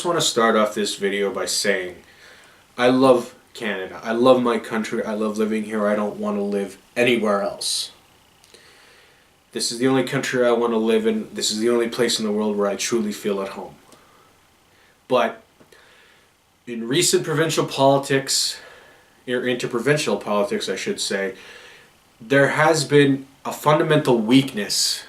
just want to start off this video by saying I love Canada. I love my country. I love living here. I don't want to live anywhere else. This is the only country I want to live in. This is the only place in the world where I truly feel at home. But in recent provincial politics, or interprovincial politics I should say, there has been a fundamental weakness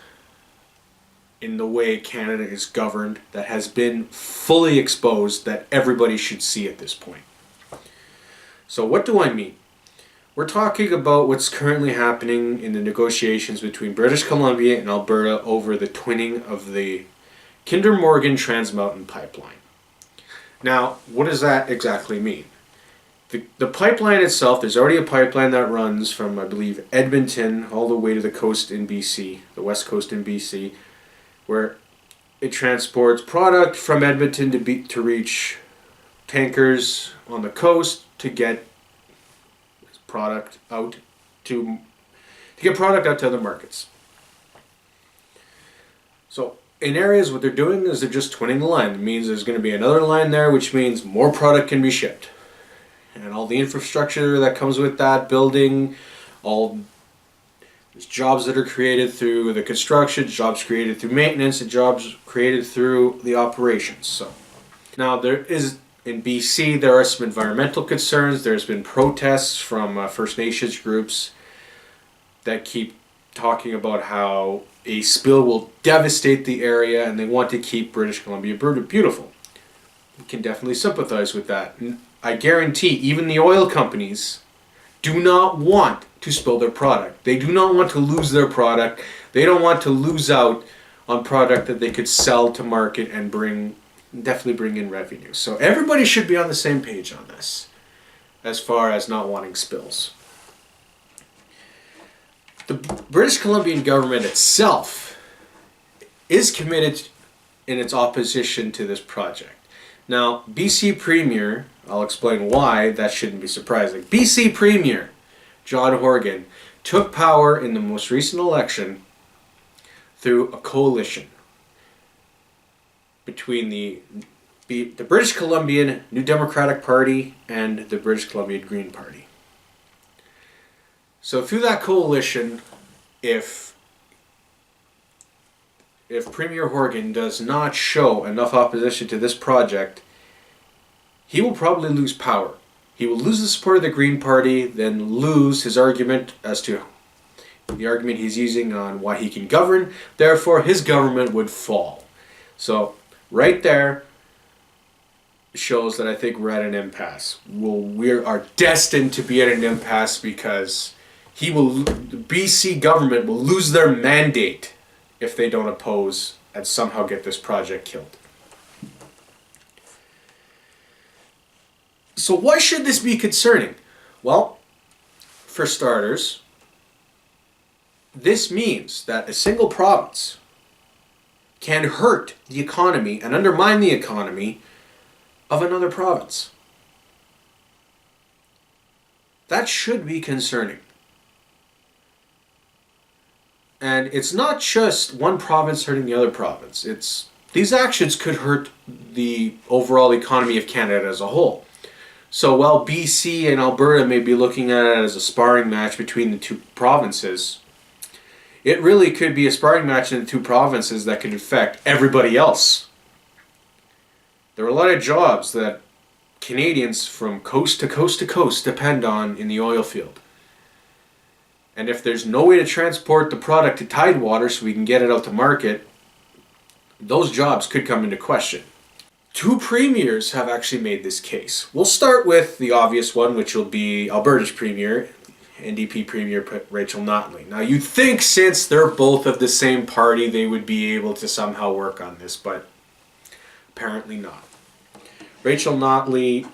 in the way Canada is governed that has been fully exposed that everybody should see at this point. So what do I mean? We're talking about what's currently happening in the negotiations between British Columbia and Alberta over the twinning of the Kinder Morgan Trans Mountain pipeline. Now, what does that exactly mean? The pipeline itself, there's already a pipeline that runs from, I believe, Edmonton all the way to the coast in BC, the west coast in BC, where it transports product from Edmonton to reach tankers on the coast to get product out to other markets. So in areas, what they're doing is they're just twinning the line. It means there's going to be another line there, which means more product can be shipped. And all the infrastructure that comes with that building, all there's jobs that are created through the construction, jobs created through maintenance, and jobs created through the operations. So now there is, in BC, there are some environmental concerns. There's been protests from First Nations groups that keep talking about how a spill will devastate the area and they want to keep British Columbia beautiful. We can definitely sympathize with that. I guarantee even the oil companies do not want to spill their product. They do not want to lose their product. They don't want to lose out on product that they could sell to market and definitely bring in revenue. So everybody should be on the same page on this as far as not wanting spills. The British Columbian government itself is committed in its opposition to this project. Now, BC Premier, I'll explain why that shouldn't be surprising. BC Premier John Horgan took power in the most recent election through a coalition between the British Columbian New Democratic Party and the British Columbian Green Party. So through that coalition, if Premier Horgan does not show enough opposition to this project, he will probably lose power. He will lose the support of the Green Party, then lose his argument as to the argument he's using on why he can govern. Therefore, his government would fall. So right there shows that I think we're at an impasse. We are destined to be at an impasse because the BC government will lose their mandate if they don't oppose and somehow get this project killed. So why should this be concerning? Well, for starters, this means that a single province can hurt the economy and undermine the economy of another province. That should be concerning. And it's not just one province hurting the other province. These actions could hurt the overall economy of Canada as a whole. So while BC and Alberta may be looking at it as a sparring match between the two provinces, it really could be a sparring match in the two provinces that could affect everybody else. There are a lot of jobs that Canadians from coast to coast to coast depend on in the oil field. And if there's no way to transport the product to Tidewater so we can get it out to market, those jobs could come into question. Two premiers have actually made this case. We'll start with the obvious one, which will be Alberta's premier, NDP Premier Rachel Notley. Now you'd think since they're both of the same party they would be able to somehow work on this, but apparently not. Rachel Notley,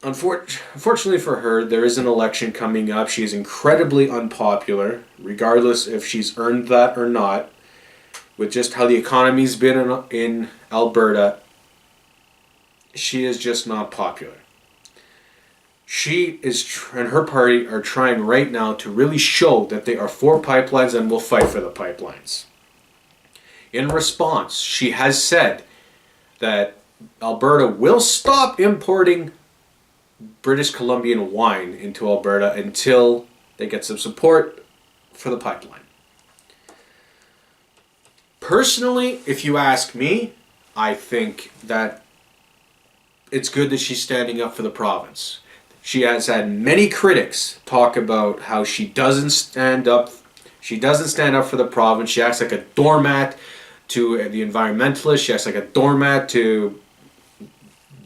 unfortunately for her, there is an election coming up. She is incredibly unpopular, regardless if she's earned that or not. With just how the economy's been in Alberta, she is just not popular. She and her party are trying right now to really show that they are for pipelines and will fight for the pipelines. In response, she has said that Alberta will stop importing British Columbian wine into Alberta until they get some support for the pipeline. Personally, if you ask me, I think that it's good that she's standing up for the province. She has had many critics talk about how she doesn't stand up for the province. She acts like a doormat to the environmentalists. She acts like a doormat to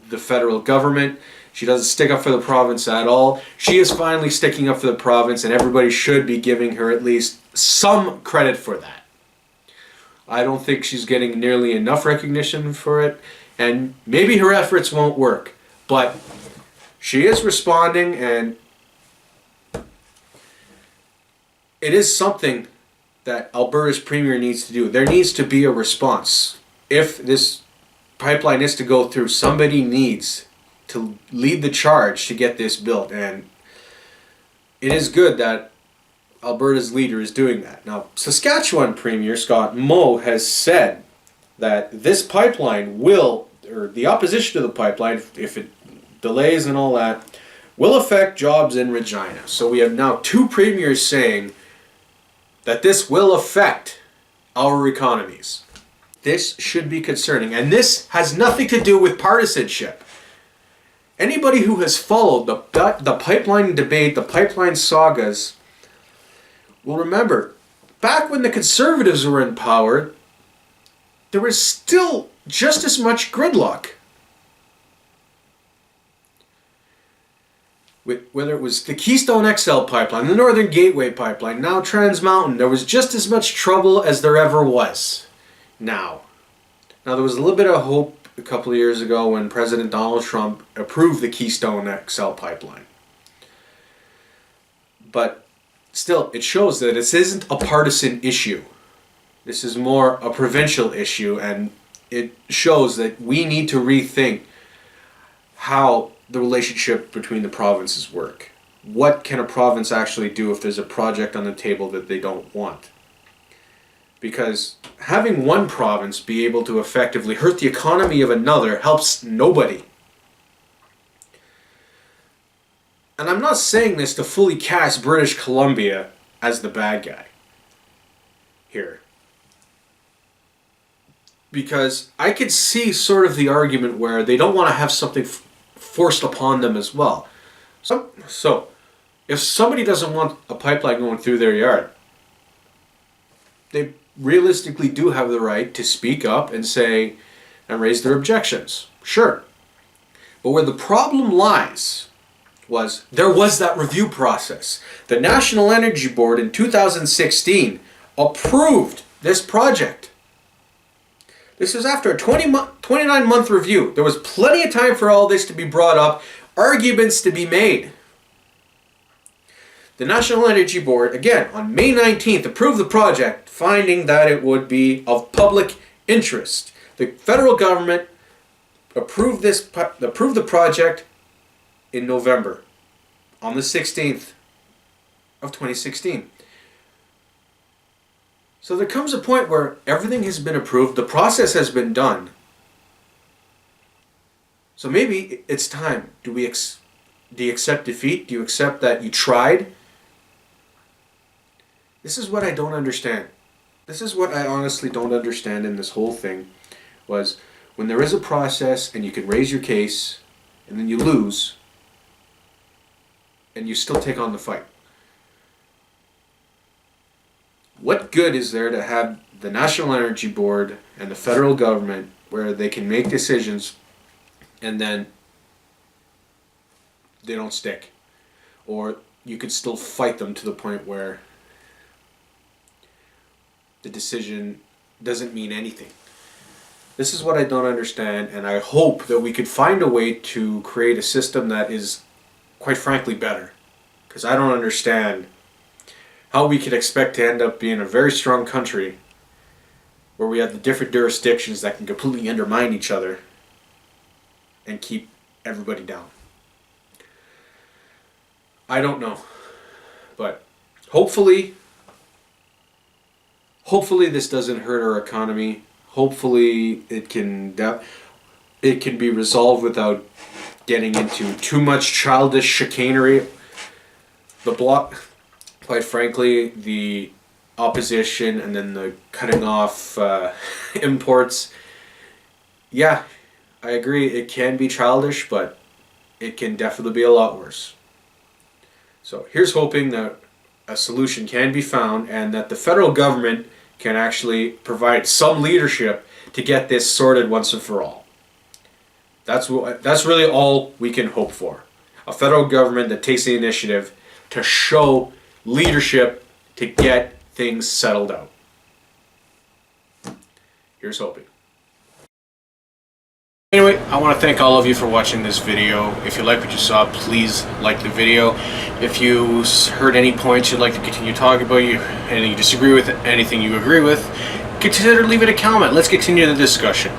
the federal government. She doesn't stick up for the province at all. She is finally sticking up for the province, and everybody should be giving her at least some credit for that. I don't think she's getting nearly enough recognition for it, and maybe her efforts won't work, but she is responding, and it is something that Alberta's premier needs to do. There needs to be a response. If this pipeline is to go through, somebody needs to lead the charge to get this built, and it is good that Alberta's leader is doing that. Now, Saskatchewan Premier Scott Moe has said that this pipeline will, or the opposition to the pipeline, if it delays and all that, will affect jobs in Regina. So we have now two premiers saying that this will affect our economies. This should be concerning, and this has nothing to do with partisanship. Anybody who has followed the pipeline debate, the pipeline sagas, will remember, back when the Conservatives were in power, there was still just as much gridlock. Whether it was the Keystone XL pipeline, the Northern Gateway pipeline, now Trans Mountain, there was just as much trouble as there ever was now. Now, there was a little bit of hope a couple of years ago when President Donald Trump approved the Keystone XL pipeline. But still, it shows that this isn't a partisan issue. This is more a provincial issue, and it shows that we need to rethink how the relationship between the provinces work. What can a province actually do if there's a project on the table that they don't want? Because having one province be able to effectively hurt the economy of another helps nobody. And I'm not saying this to fully cast British Columbia as the bad guy here. Because I could see sort of the argument where they don't want to have something forced upon them as well. So, if somebody doesn't want a pipeline going through their yard, they realistically do have the right to speak up and say, and raise their objections. Sure. But where the problem lies there was that review process. The National Energy Board in 2016 approved this project. This is after a 29-month review. There was plenty of time for all this to be brought up, arguments to be made. The National Energy Board, again, on May 19th, approved the project, finding that it would be of public interest. The federal government approved the project in November, on the 16th of 2016. So there comes a point where everything has been approved, the process has been done. So maybe it's time. Do you accept defeat? Do you accept that you tried? This is what I don't understand. This is what I honestly don't understand in this whole thing, was when there is a process and you can raise your case and then you lose and you still take on the fight. What good is there to have the National Energy Board and the federal government where they can make decisions and then they don't stick? Or you could still fight them to the point where the decision doesn't mean anything. This is what I don't understand, and I hope that we could find a way to create a system that is, quite frankly, better. Because I don't understand how we could expect to end up being a very strong country where we have the different jurisdictions that can completely undermine each other and keep everybody down. I don't know. But hopefully this doesn't hurt our economy. Hopefully it can... it can be resolved without getting into too much childish chicanery. The block, quite frankly, the opposition and then the cutting off imports, yeah, I agree, it can be childish, but it can definitely be a lot worse. So here's hoping that a solution can be found and that the federal government can actually provide some leadership to get this sorted once and for all. That's really all we can hope for. A federal government that takes the initiative to show leadership to get things settled out. Here's hoping. Anyway, I want to thank all of you for watching this video. If you like what you saw, please like the video. If you heard any points you'd like to continue talking about, anything you disagree with, anything you agree with, consider leaving a comment. Let's continue the discussion.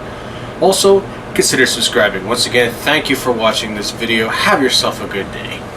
Also, consider subscribing. Once again, thank you for watching this video. Have yourself a good day.